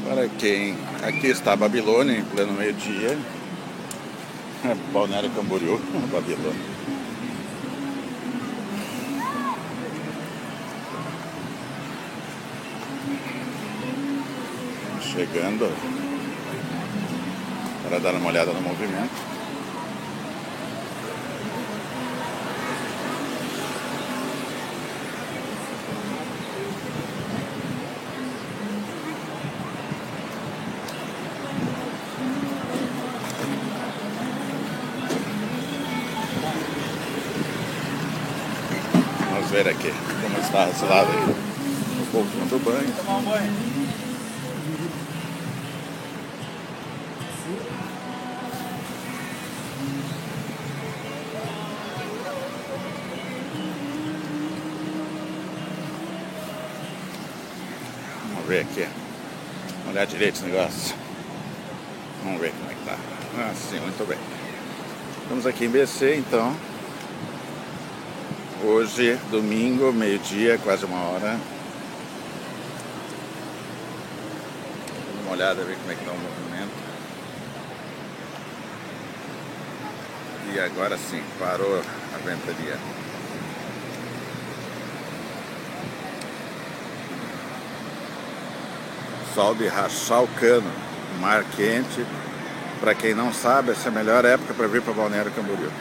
Para quem aqui está a Babilônia, em pleno meio-dia. Balneário Camboriú, Babilônia. Chegando para dar uma olhada no movimento. Vamos ver aqui como está esse lado aí. Um pouco do banho. Tomar um banho. Vamos ver aqui. Vamos olhar direito esse negócio. Vamos ver como é que tá. Ah, sim, muito bem. Estamos aqui em BC, então. Hoje, domingo, meio-dia, quase 1h. Dá uma olhada, ver como é que tá o movimento. E agora sim, parou a ventania. Sol de rachar o cano, mar quente. Para quem não sabe, essa é a melhor época para vir para Balneário Camboriú.